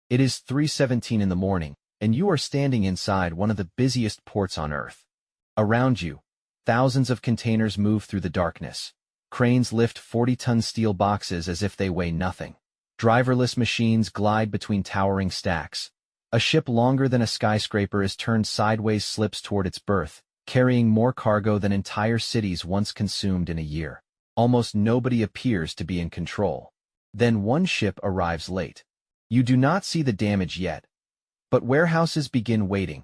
It is 3:17 in the morning, and you are standing inside one of the busiest ports on Earth. Around you, thousands of containers move through the darkness. Cranes lift 40-ton steel boxes as if they weigh nothing. Driverless machines glide between towering stacks. A ship longer than a skyscraper is turned sideways slips toward its berth, carrying more cargo than entire cities once consumed in a year. Almost nobody appears to be in control. Then one ship arrives late. You do not see the damage yet, but warehouses begin waiting.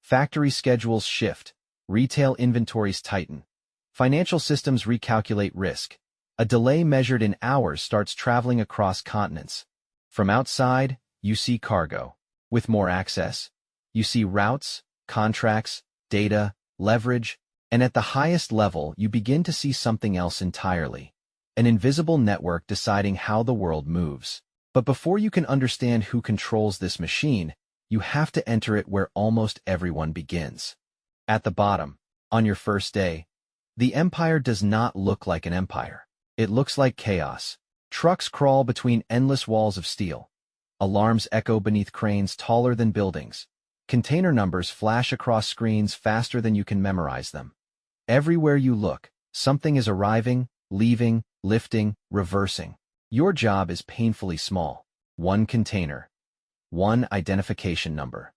Factory schedules shift. Retail inventories tighten. Financial systems recalculate risk. A delay measured in hours starts traveling across continents. From outside, you see cargo. With more access, you see routes, contracts, data, leverage, and at the highest level, you begin to see something else entirely. An invisible network deciding how the world moves. But before you can understand who controls this machine, you have to enter it where almost everyone begins. At the bottom, on your first day, the empire does not look like an empire. It looks like chaos. Trucks crawl between endless walls of steel. Alarms echo beneath cranes taller than buildings. Container numbers flash across screens faster than you can memorize them. Everywhere you look, something is arriving, leaving, lifting, reversing. Your job is painfully small. One container. One identification number.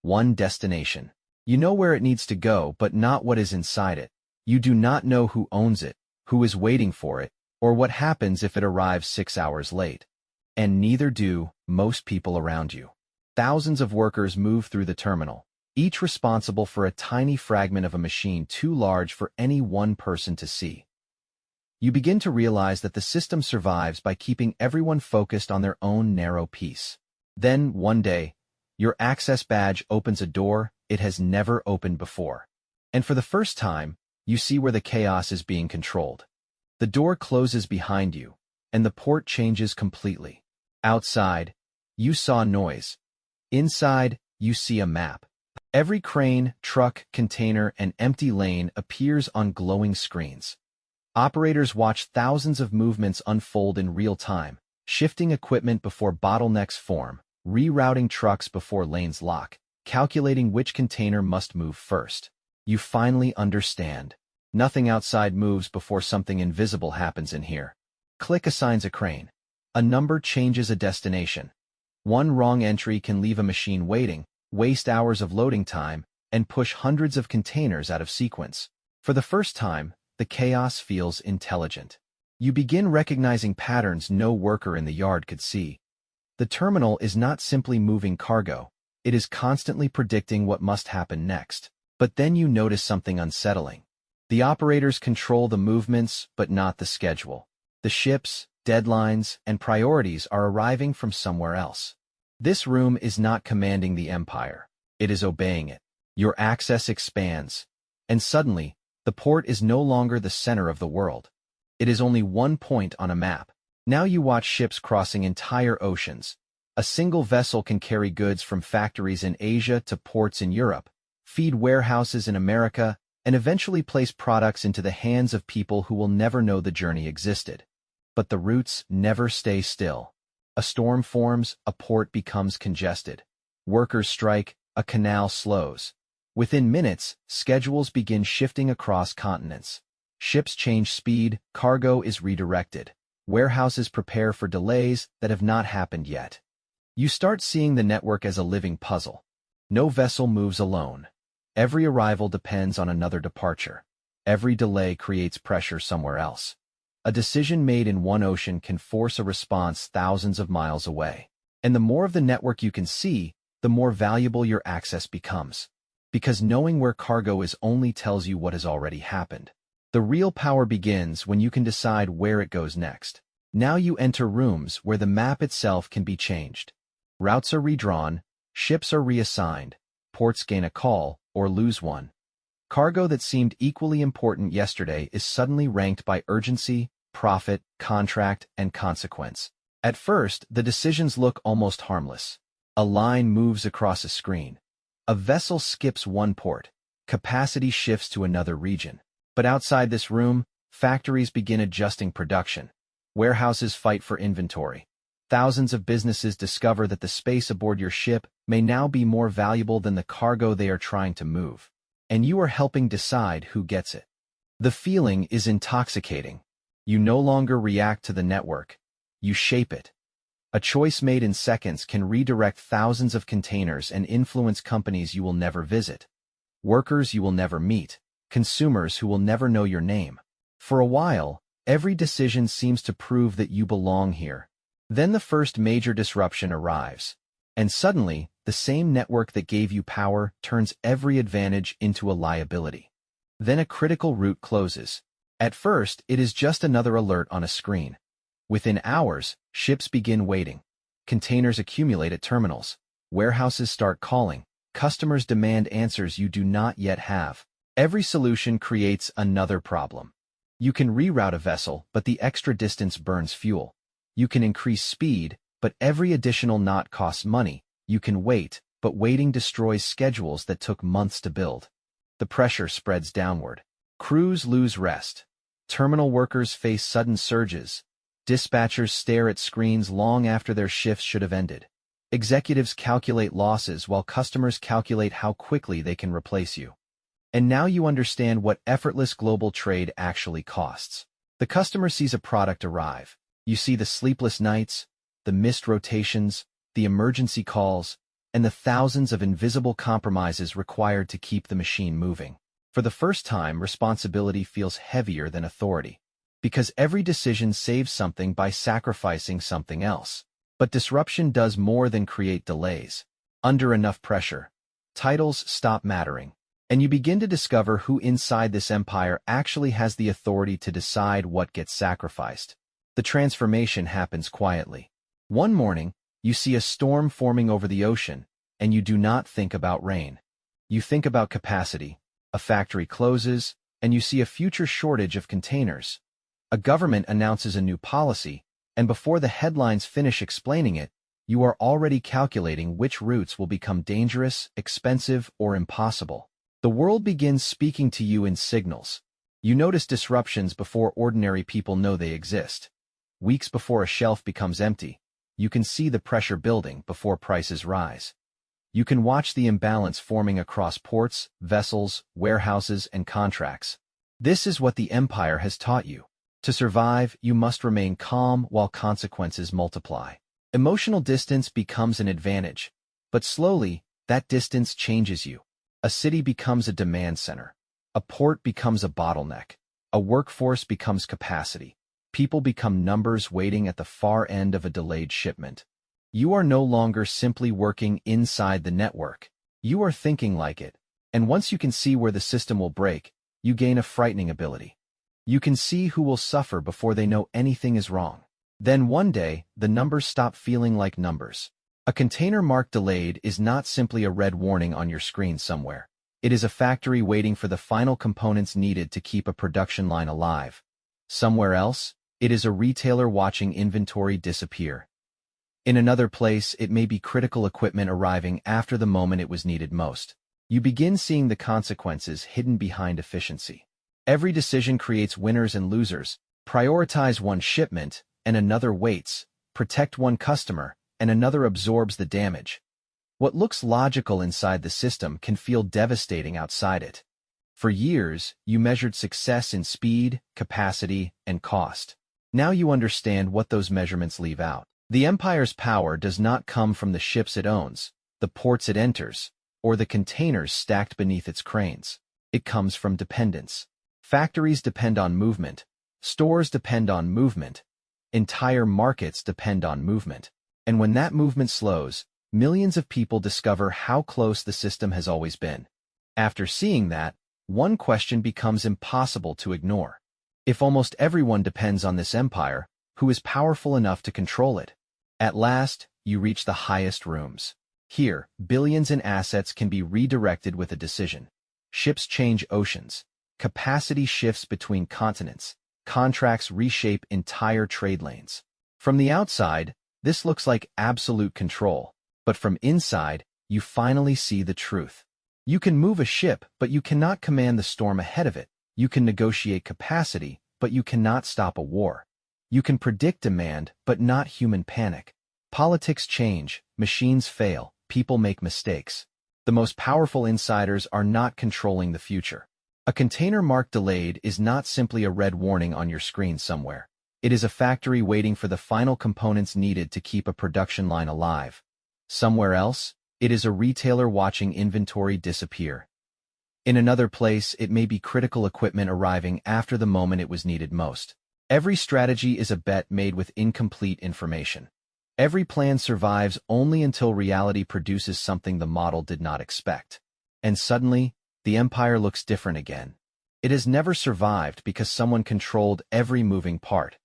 One destination. You know where it needs to go, but not what is inside it. You do not know who owns it, who is waiting for it, or what happens if it arrives 6 hours late. And neither do most people around you. Thousands of workers move through the terminal, each responsible for a tiny fragment of a machine too large for any one person to see. You begin to realize that the system survives by keeping everyone focused on their own narrow piece. Then, one day, your access badge opens a door it has never opened before. And for the first time, you see where the chaos is being controlled. The door closes behind you, and the port changes completely. Outside, you saw noise. Inside, you see a map. Every crane, truck, container, and empty lane appears on glowing screens. Operators watch thousands of movements unfold in real time, shifting equipment before bottlenecks form, rerouting trucks before lanes lock, calculating which container must move first. You finally understand. Nothing outside moves before something invisible happens in here. Click assigns a crane. A number changes a destination. One wrong entry can leave a machine waiting, waste hours of loading time, and push hundreds of containers out of sequence. For the first time, the chaos feels intelligent. You begin recognizing patterns no worker in the yard could see. The terminal is not simply moving cargo. It is constantly predicting what must happen next. But then you notice something unsettling. The operators control the movements, but not the schedule. The ships, deadlines, and priorities are arriving from somewhere else. This room is not commanding the empire. It is obeying it. Your access expands. And suddenly, the port is no longer the center of the world. It is only one point on a map. Now you watch ships crossing entire oceans. A single vessel can carry goods from factories in Asia to ports in Europe, feed warehouses in America, and eventually place products into the hands of people who will never know the journey existed. But the routes never stay still. A storm forms, a port becomes congested. Workers strike, a canal slows. Within minutes, schedules begin shifting across continents. Ships change speed, cargo is redirected. Warehouses prepare for delays that have not happened yet. You start seeing the network as a living puzzle. No vessel moves alone. Every arrival depends on another departure. Every delay creates pressure somewhere else. A decision made in one ocean can force a response thousands of miles away. And the more of the network you can see, the more valuable your access becomes. Because knowing where cargo is only tells you what has already happened. The real power begins when you can decide where it goes next. Now you enter rooms where the map itself can be changed. Routes are redrawn, ships are reassigned, ports gain a call or lose one. Cargo that seemed equally important yesterday is suddenly ranked by urgency, profit, contract, and consequence. At first, the decisions look almost harmless. A line moves across a screen. A vessel skips one port. Capacity shifts to another region. But outside this room, factories begin adjusting production. Warehouses fight for inventory. Thousands of businesses discover that the space aboard your ship may now be more valuable than the cargo they are trying to move. And you are helping decide who gets it. The feeling is intoxicating. You no longer react to the network. You shape it. A choice made in seconds can redirect thousands of containers and influence companies you will never visit, workers you will never meet, consumers who will never know your name. For a while, every decision seems to prove that you belong here. Then the first major disruption arrives. And suddenly, the same network that gave you power turns every advantage into a liability. Then a critical route closes. At first, it is just another alert on a screen. Within hours, ships begin waiting. Containers accumulate at terminals. Warehouses start calling. Customers demand answers you do not yet have. Every solution creates another problem. You can reroute a vessel, but the extra distance burns fuel. You can increase speed, but every additional knot costs money. You can wait, but waiting destroys schedules that took months to build. The pressure spreads downward. Crews lose rest. Terminal workers face sudden surges. Dispatchers stare at screens long after their shifts should have ended. Executives calculate losses while customers calculate how quickly they can replace you. And now you understand what effortless global trade actually costs. The customer sees a product arrive. You see the sleepless nights, the missed rotations, the emergency calls, and the thousands of invisible compromises required to keep the machine moving. For the first time, responsibility feels heavier than authority. Because every decision saves something by sacrificing something else. But disruption does more than create delays. Under enough pressure, titles stop mattering. And you begin to discover who inside this empire actually has the authority to decide what gets sacrificed. The transformation happens quietly. One morning, you see a storm forming over the ocean, and you do not think about rain. You think about capacity. A factory closes, and you see a future shortage of containers. A government announces a new policy, and before the headlines finish explaining it, you are already calculating which routes will become dangerous, expensive, or impossible. The world begins speaking to you in signals. You notice disruptions before ordinary people know they exist. Weeks before a shelf becomes empty, you can see the pressure building before prices rise. You can watch the imbalance forming across ports, vessels, warehouses, and contracts. This is what the empire has taught you. To survive, you must remain calm while consequences multiply. Emotional distance becomes an advantage, but slowly, that distance changes you. A city becomes a demand center. A port becomes a bottleneck. A workforce becomes capacity. People become numbers waiting at the far end of a delayed shipment. You are no longer simply working inside the network. You are thinking like it. And once you can see where the system will break, you gain a frightening ability. You can see who will suffer before they know anything is wrong. Then one day, the numbers stop feeling like numbers. A container marked delayed is not simply a red warning on your screen somewhere. It is a factory waiting for the final components needed to keep a production line alive. Somewhere else, it is a retailer watching inventory disappear. In another place, it may be critical equipment arriving after the moment it was needed most. You begin seeing the consequences hidden behind efficiency. Every decision creates winners and losers. Prioritize one shipment, and another waits. Protect one customer, and another absorbs the damage. What looks logical inside the system can feel devastating outside it. For years, you measured success in speed, capacity, and cost. Now you understand what those measurements leave out. The empire's power does not come from the ships it owns, the ports it enters, or the containers stacked beneath its cranes. It comes from dependence. Factories depend on movement. Stores depend on movement. Entire markets depend on movement. And when that movement slows, millions of people discover how close the system has always been. After seeing that, one question becomes impossible to ignore. If almost everyone depends on this empire, who is powerful enough to control it? At last, you reach the highest rooms. Here, billions in assets can be redirected with a decision. Ships change oceans. Capacity shifts between continents. Contracts reshape entire trade lanes. From the outside, this looks like absolute control. But from inside, you finally see the truth. You can move a ship, but you cannot command the storm ahead of it. You can negotiate capacity, but you cannot stop a war. You can predict demand, but not human panic. Politics change, machines fail, people make mistakes. The most powerful insiders are not controlling the future. A container marked delayed is not simply a red warning on your screen somewhere. It is a factory waiting for the final components needed to keep a production line alive. Somewhere else, it is a retailer watching inventory disappear. In another place, it may be critical equipment arriving after the moment it was needed most. Every strategy is a bet made with incomplete information. Every plan survives only until reality produces something the model did not expect. And suddenly, the empire looks different again. It has never survived because someone controlled every moving part.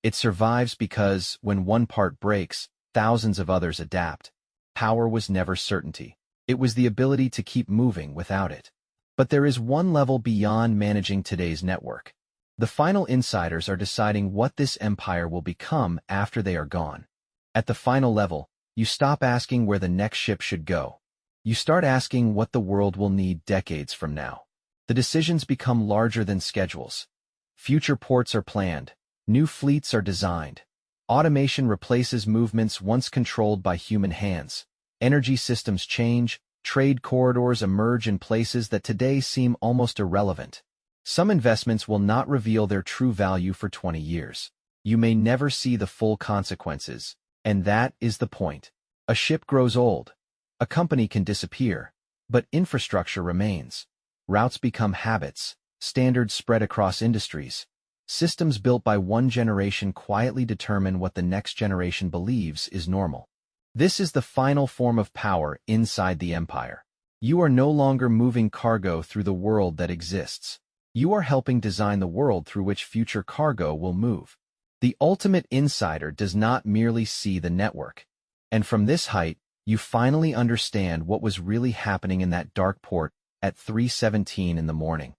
It survives because, when one part breaks, thousands of others adapt. Power was never certainty. It was the ability to keep moving without it. But there is one level beyond managing today's network. The final insiders are deciding what this empire will become after they are gone. At the final level, you stop asking where the next ship should go. You start asking what the world will need decades from now. The decisions become larger than schedules. Future ports are planned. New fleets are designed. Automation replaces movements once controlled by human hands. Energy systems change. Trade corridors emerge in places that today seem almost irrelevant. Some investments will not reveal their true value for 20 years. You may never see the full consequences. And that is the point. A ship grows old. A company can disappear. But infrastructure remains. Routes become habits. Standards spread across industries. Systems built by one generation quietly determine what the next generation believes is normal. This is the final form of power inside the empire. You are no longer moving cargo through the world that exists. You are helping design the world through which future cargo will move. The ultimate insider does not merely see the network. And from this height, you finally understand what was really happening in that dark port at 3:17 in the morning.